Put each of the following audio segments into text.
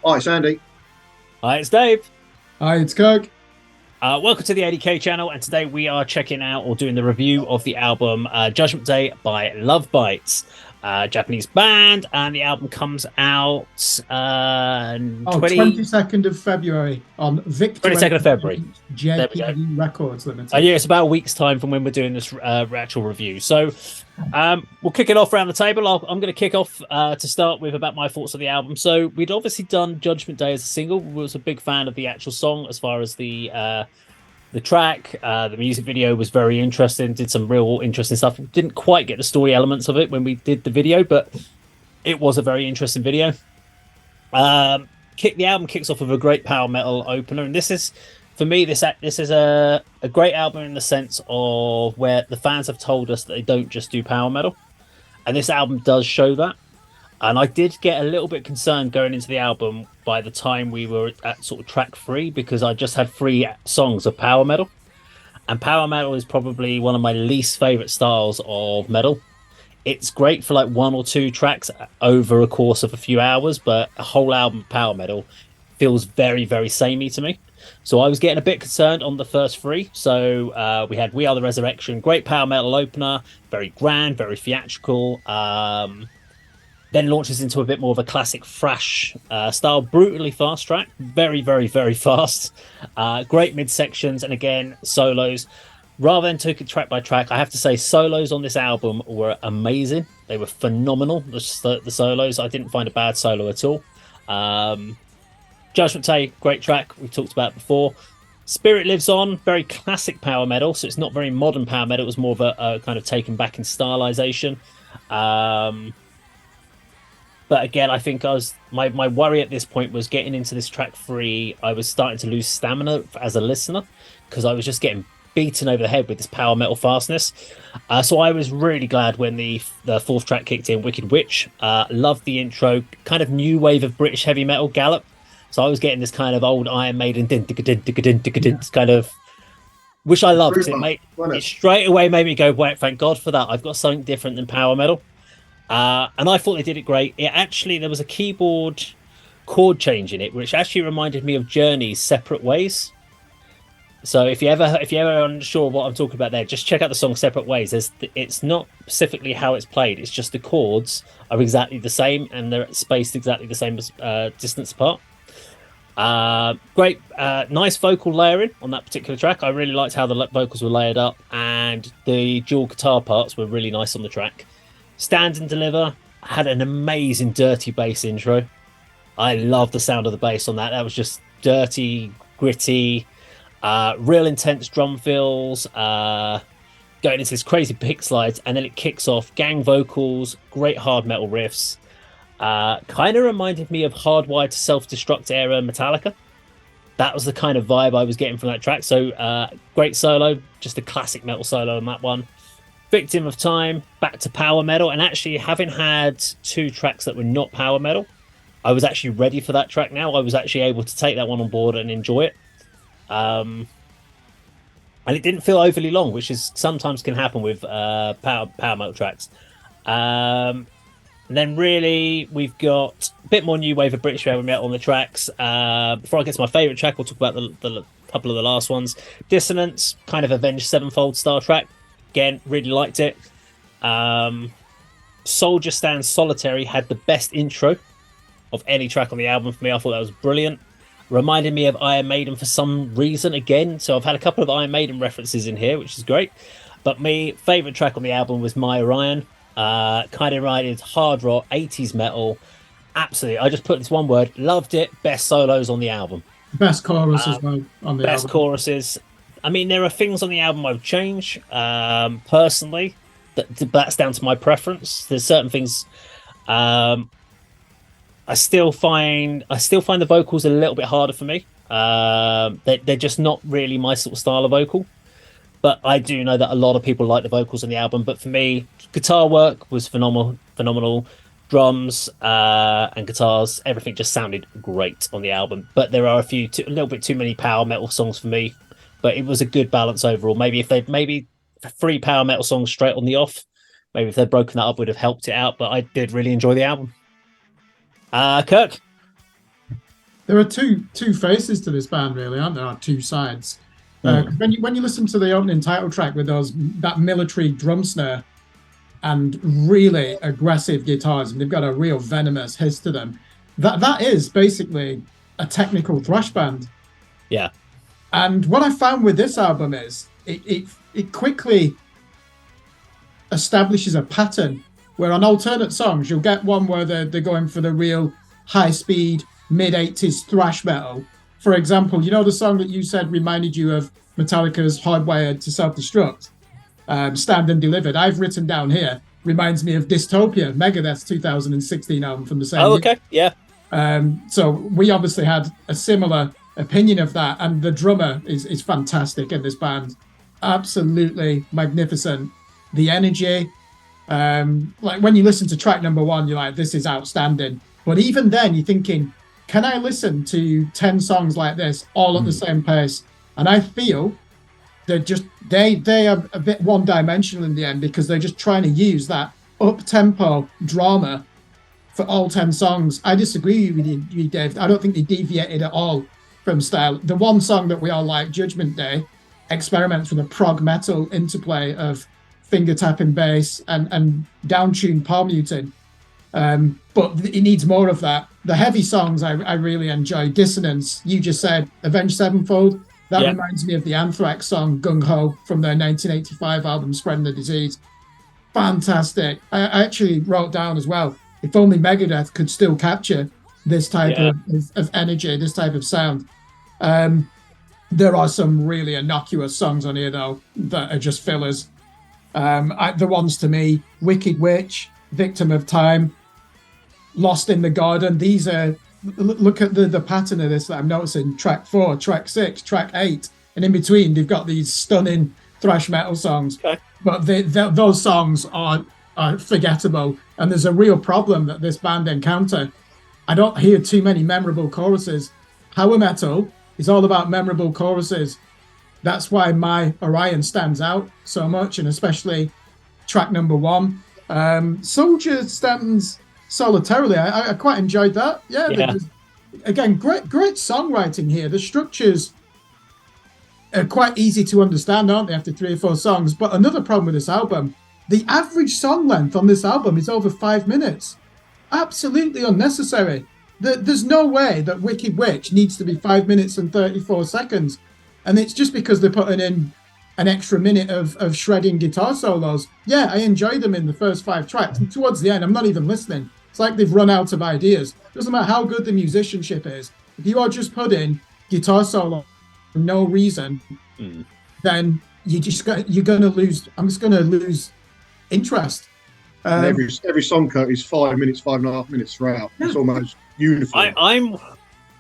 Hi, it's Andy. Hi, it's Dave. Hi, it's Kirk. Welcome to the A.D.K channel, and today we are checking out or doing the review of the album Judgment by Lovebites, Japanese band, and the album comes out 22nd of February on Victor 22nd of February. There we go. JPE Records Limited. Yeah, it's about a week's time from when we're doing this actual review. So we'll kick it off around the table. I'm going to kick off to start with about my thoughts of the album. So we'd obviously done Judgment Day as a single. We was a big fan of the actual song as far as the track. The music video was very interesting. Did some real interesting stuff. Didn't quite get the story elements of it when we did the video, but it was a very interesting video. The album kicks off with a great power metal opener, and this is, for me, this is a great album in the sense of where the fans have told us that they don't just do power metal, and this album does show that. And I did get a little bit concerned going into the album by the time we were at sort of track 3, because I just had 3 songs of power metal, and power metal is probably one of my least favorite styles of metal. It's great for like 1 or 2 tracks over a course of a few hours, but a whole album of power metal feels very, very samey to me. So I was getting a bit concerned on the first 3. So we had We Are the Resurrection, great power metal opener, very grand, very theatrical. Then launches into a bit more of a classic thrash style, brutally fast track, very, very, very fast. Great mid-sections, and again, solos. Rather than take it track by track, I have to say solos on this album were amazing. They were phenomenal, the solos. I didn't find a bad solo at all. Judgment Day, great track, we talked about before. Spirit Lives On, very classic power metal, so it's not very modern power metal. It was more of a kind of taken back in stylization. But again, I think my worry at this point was getting into this track 3. I was starting to lose stamina as a listener because I was just getting beaten over the head with this power metal fastness. So I was really glad when the 4th track kicked in, Wicked Witch. Loved the intro, kind of new wave of British heavy metal gallop. So I was getting this kind of old Iron Maiden kind of, which I loved, because it straight away made me go, wait, thank God for that. I've got something different than power metal. And I thought they did it great. There was a keyboard chord change in it, which actually reminded me of Journey's Separate Ways. So if you're ever unsure what I'm talking about there, just check out the song Separate Ways. It's not specifically how it's played. It's just the chords are exactly the same, and they're spaced exactly the same as distance apart. Great, nice vocal layering on that particular track. I really liked how the vocals were layered up, and the dual guitar parts were really nice on the track. Stand and Deliver had an amazing dirty bass intro. I love the sound of the bass on that. That was just dirty, gritty, real intense drum fills, going into this crazy pick slides, and then it kicks off gang vocals, great hard metal riffs. Kind of reminded me of Hardwired to Self-Destruct era Metallica. That was the kind of vibe I was getting from that track. So great solo, just a classic metal solo on that one. Victim of Time, back to power metal, and actually having had 2 tracks that were not power metal, I was actually ready for that track now. I was actually able to take that one on board and enjoy it. And it didn't feel overly long, which is sometimes can happen with power metal tracks. And then really we've got a bit more new wave of British heavy metal on the tracks. Before I get to my favourite track, we'll talk about the couple of the last ones. Dissonance, kind of Avenged Sevenfold style track. Again, really liked it. Soldier Stand Solitary had the best intro of any track on the album for me. I thought that was brilliant. Reminded me of Iron Maiden for some reason again. So I've had a couple of Iron Maiden references in here, which is great. But my favourite track on the album was My Orion. Kind of reminded hard rock, 80s metal. Absolutely. I just put this one word. Loved it. Best solos on the album. Best chorus as well on the best album. Choruses. I mean, there are things on the album I would change, personally. That's down to my preference. There's certain things I still find the vocals a little bit harder for me. They're just not really my sort of style of vocal. But I do know that a lot of people like the vocals on the album. But for me, guitar work was phenomenal. Drums and guitars, everything just sounded great on the album. But there are a little bit too many power metal songs for me. But it was a good balance overall. Maybe if they'd 3 power metal songs straight on the off, maybe if they'd broken that up would have helped it out. But I did really enjoy the album. Kirk? There are two faces to this band, really, aren't there? Two sides. 'Cause when you listen to the opening title track with that military drum snare and really aggressive guitars, and they've got a real venomous hiss to them, that is basically a technical thrash band. Yeah. And what I found with this album is it quickly establishes a pattern where on alternate songs you'll get one where they're going for the real high speed mid-80s thrash metal. For example, you know the song that you said reminded you of Metallica's Hardwired to Self-Destruct, Stand and Delivered. I've written down here, reminds me of Dystopia, Megadeth's 2016 album from the same year. Okay, yeah. So we obviously had a similar opinion of that, and the drummer is fantastic in this band. Absolutely magnificent. The energy, like when you listen to track number 1, you're like, this is outstanding. But even then, you're thinking, can I listen to 10 songs like this all at the same pace? And I feel they are a bit one-dimensional in the end, because they're just trying to use that up-tempo drama for all 10 songs. I disagree with you, Dave. I don't think they deviated at all from style. The one song that we all like, Judgment Day, experiments with a prog metal interplay of finger tapping bass and down-tuned palm muting. But it needs more of that. The heavy songs I really enjoy. Dissonance, you just said, Avenged Sevenfold. That reminds me of the Anthrax song Gung Ho from their 1985 album Spreading the Disease. Fantastic. I actually wrote down as well, if only Megadeth could still capture this type of energy, this type of sound. There are some really innocuous songs on here, though, that are just fillers. The ones to me, Wicked Witch, Victim of Time, Lost in the Garden. These are, look at the pattern of this that I'm noticing. Track 4, track 6, track 8. And in between, they've got these stunning thrash metal songs. Okay. But those songs are forgettable. And there's a real problem that this band encounter. I don't hear too many memorable choruses. Power metal is all about memorable choruses. That's why my Orion stands out so much, and especially track number 1. Soldier stands solitarily. I quite enjoyed that. Yeah. Again, great songwriting here. The structures are quite easy to understand, aren't they, after 3 or 4 songs? But another problem with this album, the average song length on this album is over 5 minutes. Absolutely unnecessary. There's no way that Wicked Witch needs to be 5 minutes and 34 seconds. And it's just because they're putting in an extra minute of shredding guitar solos. Yeah, I enjoyed them in the first 5 tracks. And towards the end, I'm not even listening. It's like they've run out of ideas. Doesn't matter how good the musicianship is. If you are just putting guitar solo for no reason, then you're going to lose. I'm just going to lose interest. Every song cut is 5 minutes, 5.5 minutes throughout. Yeah. It's almost uniform.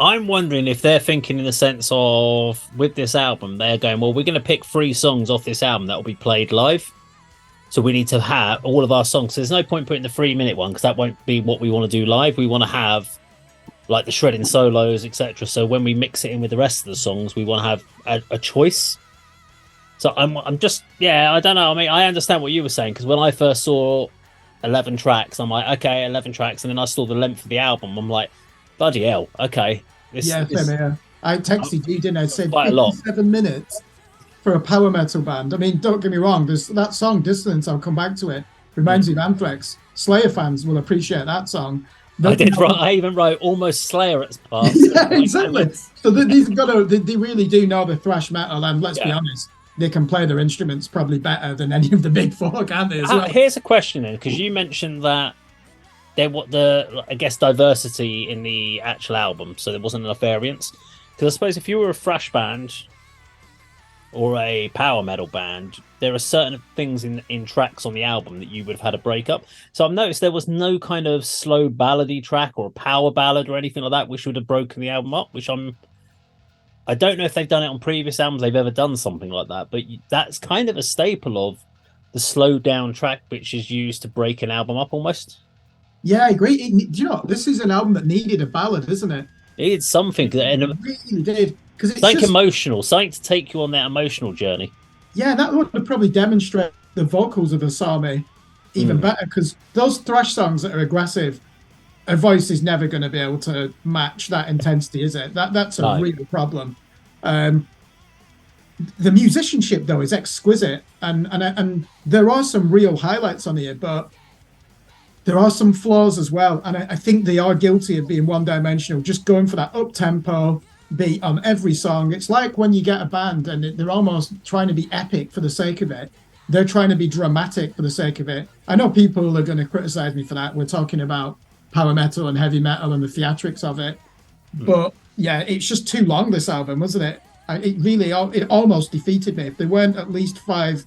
I'm wondering if they're thinking in the sense of, with this album, they're going, well, we're going to pick 3 songs off this album that will be played live. So we need to have all of our songs. So there's no point putting the 3-minute one, because that won't be what we want to do live. We want to have like the shredding solos, etc. So when we mix it in with the rest of the songs, we want to have a choice. So I'm just, I don't know. I mean, I understand what you were saying, because when I first saw 11 tracks, I'm like, okay, 11 tracks. And then I saw the length of the album. I'm like, bloody hell, okay. I texted you, didn't I? Said 57 minutes for a power metal band. I mean, don't get me wrong, there's that song, Dissonance, I'll come back to it. Reminds me of Anthrax. Slayer fans will appreciate that song. I even wrote almost Slayer at parts. Yeah, exactly. So they really do know the thrash metal, and let's be honest, they can play their instruments probably better than any of the big 4, can't they? As well? Here's a question then, because you mentioned that there was diversity in the actual album, so there wasn't enough variance. Because I suppose if you were a thrash band or a power metal band, there are certain things in tracks on the album that you would have had a breakup. So I've noticed there was no kind of slow ballady track or a power ballad or anything like that which would have broken the album up, which I don't know if they've done it on previous albums, they've ever done something like that, but that's kind of a staple of the slowed down track which is used to break an album up almost. Yeah, I agree. Do you know, this is an album that needed a ballad, isn't it? It needed something. It really did. It's something emotional, something to take you on that emotional journey. Yeah, that would have probably demonstrated the vocals of Asami even better, because those thrash songs that are aggressive, her voice is never going to be able to match that intensity, is it? That's a No. real problem. The musicianship though is exquisite, and there are some real highlights on here, but there are some flaws as well. And I think they are guilty of being one-dimensional, just going for that up-tempo beat on every song. It's like when you get a band and they're almost trying to be epic for the sake of it. They're trying to be dramatic for the sake of it. I know people are going to criticize me for that. We're talking about power metal and heavy metal and the theatrics of it. But yeah, it's just too long, this album, wasn't it? It almost defeated me. If there weren't at least 5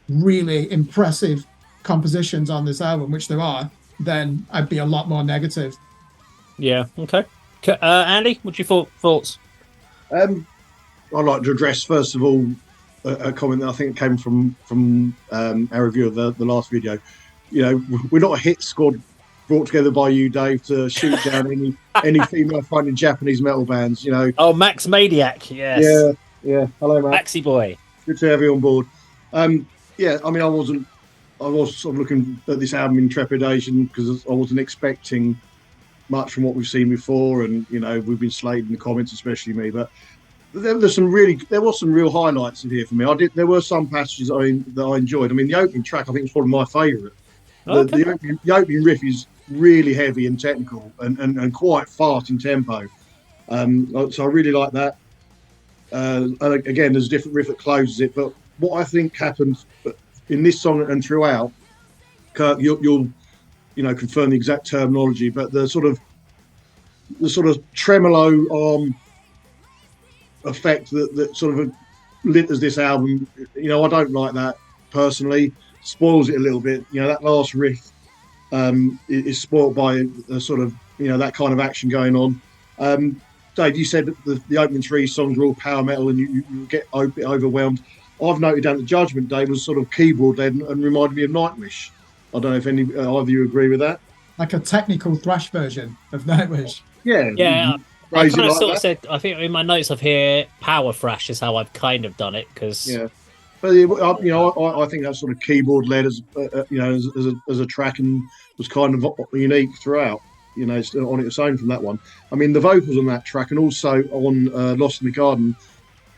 really impressive compositions on this album, which there are, then I'd be a lot more negative. Yeah. Okay. Andy, what's your thoughts? I'd like to address first of all a comment that I think came from our review of the last video. You know, we're not a hit squad brought together by you, Dave, to shoot down any female fronted Japanese metal bands. You know. Oh, Max Maniac. Yes. Yeah. Hello, Max. Maxi boy. Good to have you on board. Yeah, I mean, I was sort of looking at this album in trepidation because I wasn't expecting much from what we've seen before, and you know, we've been slated in the comments, especially me. But there was some real highlights in here for me. There were some passages that I enjoyed. I mean, the opening track I think is probably my favourite. Okay. The opening riff is really heavy and technical and quite fast in tempo. So I really like that. And again, there's a different riff that closes it. But what I think happened in this song and throughout, Kirk, you'll confirm the exact terminology, but the sort of tremolo effect that sort of litters this album. You know, I don't like that personally. Spoils it a little bit. You know, that last riff is spoilt by a sort of, you know, that kind of action going on. Dave, you said that the opening 3 songs are all power metal and you get a bit overwhelmed. I've noted down that Judgement, Dave, was sort of keyboard-led and reminded me of Nightwish. I don't know if either of you agree with that. Like a technical thrash version of Nightwish. Yeah. I kind of sort of said, I think in my notes of here, power thrash is how I've kind of done it, because... Yeah. But you know, I think that's sort of keyboard led as a track, and was kind of unique throughout. You know, it's on its own from that one. I mean, the vocals on that track and also on Lost in the Garden,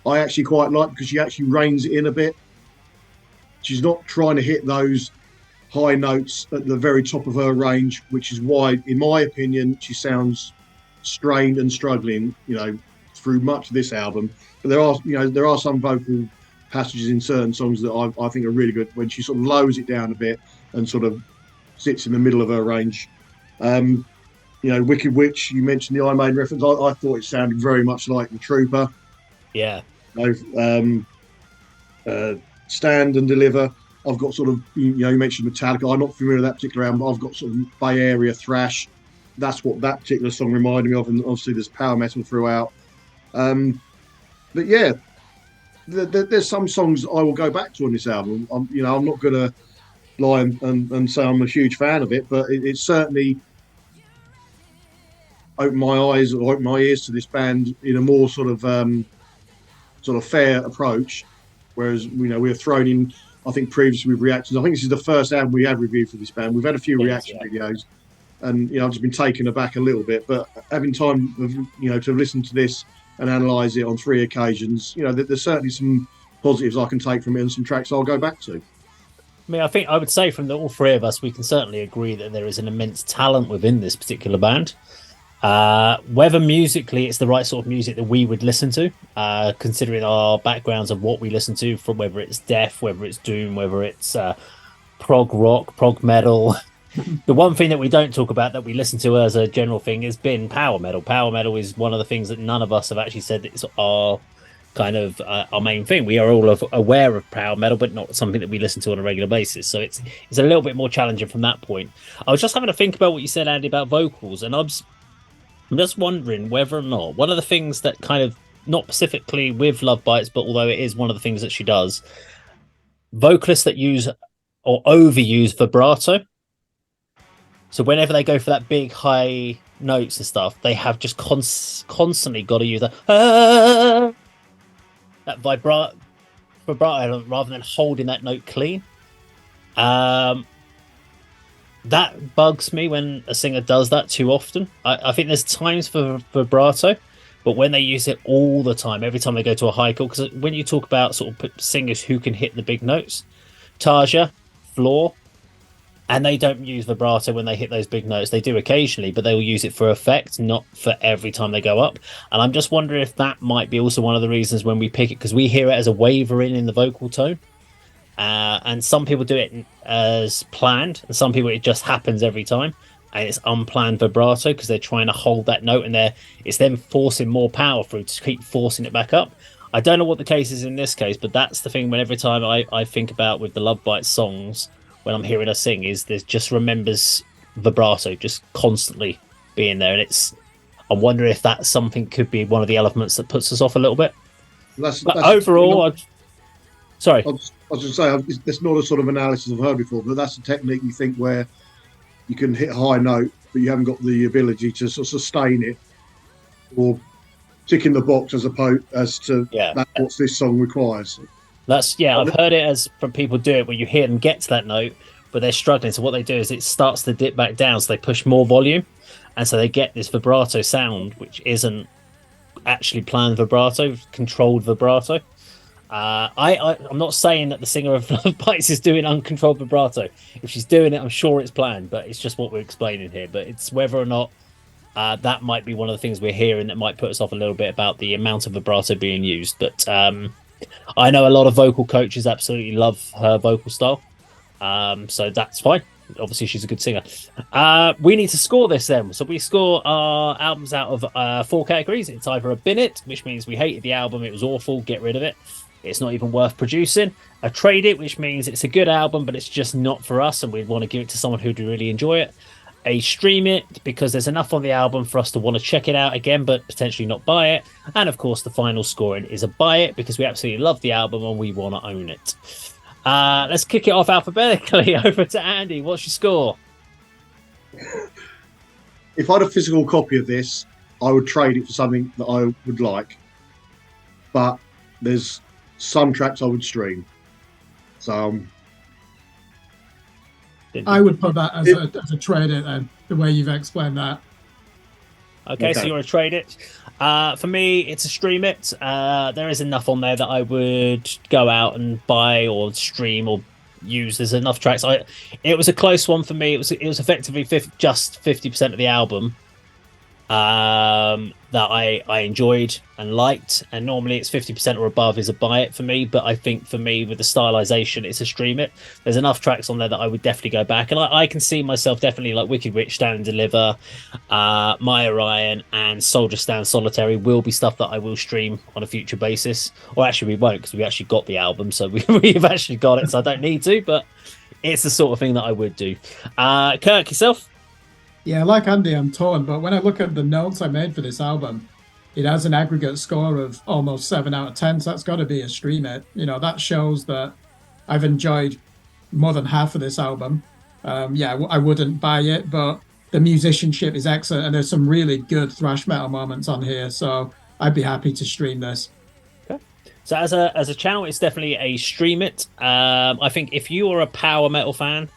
I actually quite like because she actually reins it in a bit. She's not trying to hit those high notes at the very top of her range, which is why, in my opinion, she sounds strained and struggling. You know, through much of this album. But there are some vocal passages in certain songs that I think are really good when she sort of lowers it down a bit and sort of sits in the middle of her range. You know, Wicked Witch, you mentioned the Iron Maiden reference. I thought it sounded very much like The Trooper. Yeah. You know, Stand and Deliver. I've got sort of, you know, you mentioned Metallica. I'm not familiar with that particular album, but I've got sort of Bay Area thrash. That's what that particular song reminded me of, and obviously there's power metal throughout. But yeah, there's some songs I will go back to on this album. I'm not going to lie and say I'm a huge fan of it, but it certainly opened my eyes or opened my ears to this band in a more sort of fair approach. Whereas, you know, we were thrown in, I think, previously with reactions. I think this is the first album we had reviewed for this band. We've had a few reaction videos, and, you know, I've just been taken aback a little bit. But having time, to listen to this and analyse it on 3 occasions, you know, there's certainly some positives I can take from it and some tracks I'll go back to. I mean, I think I would say from all 3 of us, we can certainly agree that there is an immense talent within this particular band. Whether musically it's the right sort of music that we would listen to, considering our backgrounds of what we listen to, from whether it's death, whether it's doom, whether it's prog rock, prog metal. The one thing that we don't talk about that we listen to as a general thing has been power metal. Power metal is one of the things that none of us have actually said is our kind of our main thing. We are all aware of power metal, but not something that we listen to on a regular basis. So it's a little bit more challenging from that point. I was just having to think about what you said, Andy, about vocals, and I'm just wondering whether or not one of the things that kind of, not specifically with Lovebites, but although it is one of the things that she does, vocalists that use or overuse vibrato. So whenever they go for that big high notes and stuff, they have just constantly got to use that vibrato rather than holding that note clean. that bugs me when a singer does that too often. I think there's times for vibrato, but when they use it all the time, every time they go to a high chord, because when you talk about sort of singers who can hit the big notes, Tarja, Floor, and they don't use vibrato when they hit those big notes. They do occasionally, but they'll use it for effect, not for every time they go up. And I'm just wondering if that might be also one of the reasons when we pick it, because we hear it as a wavering in the vocal tone. And some people do it as planned, and some people it just happens every time, and it's unplanned vibrato because they're trying to hold that note, and it's them forcing more power through to keep forcing it back up. I don't know what the case is in this case, but that's the thing. When every time I think about with the Lovebites songs, when I'm hearing her sing, is there's just remembers vibrato just constantly being there, and I'm wondering if that's something could be one of the elements that puts us off a little bit. That's overall, sorry. I was going to say, it's not a sort of analysis I've heard before, but that's a technique you think where you can hit a high note, but you haven't got the ability to sort of sustain it or tick in the box as to that's what this song requires. I've heard it as from people do it where you hear them get to that note, but they're struggling. So what they do is it starts to dip back down, so they push more volume, and so they get this vibrato sound, which isn't actually planned vibrato, controlled vibrato. I'm not saying that the singer of Lovebites is doing uncontrolled vibrato. If she's doing it, I'm sure it's planned, but it's just what we're explaining here. But it's whether or not that might be one of the things we're hearing that might put us off a little bit about the amount of vibrato being used. But I know a lot of vocal coaches absolutely love her vocal style, so that's fine. Obviously, she's a good singer. We need to score this then. So we score our albums out of 4 categories. It's either a bin it, which means we hated the album, it was awful, get rid of it. It's not even worth producing. A trade it, which means it's a good album, but it's just not for us, and we'd want to give it to someone who'd really enjoy it. A stream it, because there's enough on the album for us to want to check it out again, but potentially not buy it. And of course, the final scoring is a buy it, because we absolutely love the album and we want to own it. Let's kick it off alphabetically. Over to Andy. What's your score? If I had a physical copy of this, I would trade it for something that I would like. But there's some tracks I would stream. So I would put that as a trade it then, the way you've explained that. Okay, so you want to trade it. For me, it's a stream it. There is enough on there that I would go out and buy or stream or use. There's enough tracks. It was a close one for me. It was effectively just 50% of the album that I enjoyed and liked, and normally it's 50% or above is a buy it for me, but I think for me with the stylization it's a stream it. There's enough tracks on there that I would definitely go back, and I can see myself definitely like Wicked Witch, Stand and Deliver, Maya Ryan and Soldier Stand Solitary will be stuff that I will stream on a future basis, or actually we won't because we actually got the album, so we've actually got it, so I don't need to, but it's the sort of thing that I would do. Kirk, yourself? Yeah, like Andy, I'm torn, but when I look at the notes I made for this album, it has an aggregate score of almost 7 out of 10, so that's got to be a stream it. You know, that shows that I've enjoyed more than half of this album. I wouldn't buy it, but the musicianship is excellent, and there's some really good thrash metal moments on here, so I'd be happy to stream this. Okay. So as a channel, it's definitely a stream it. I think if you are a power metal fan,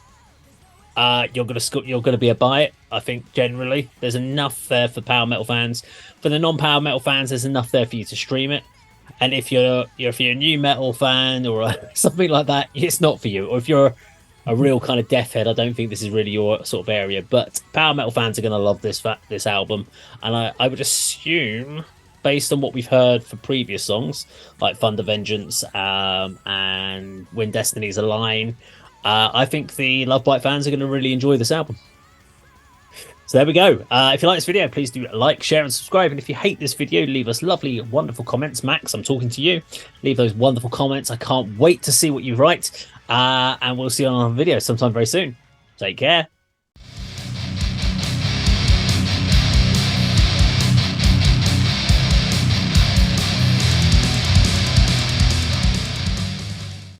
you're gonna be a buy it. I think generally there's enough there for power metal fans. For the non-power metal fans, there's enough there for you to stream it. And if you're a new metal fan or something like that, it's not for you. Or if you're a real kind of death head, I don't think this is really your sort of area. But power metal fans are gonna love this album, and I would assume, based on what we've heard for previous songs like Thunder Vengeance and When Destinies Align, I think the Lovebite fans are going to really enjoy this album. So there we go. If you like this video, please do like, share, and subscribe. And if you hate this video, leave us lovely, wonderful comments. Max, I'm talking to you. Leave those wonderful comments. I can't wait to see what you write. And we'll see you on a video sometime very soon. Take care.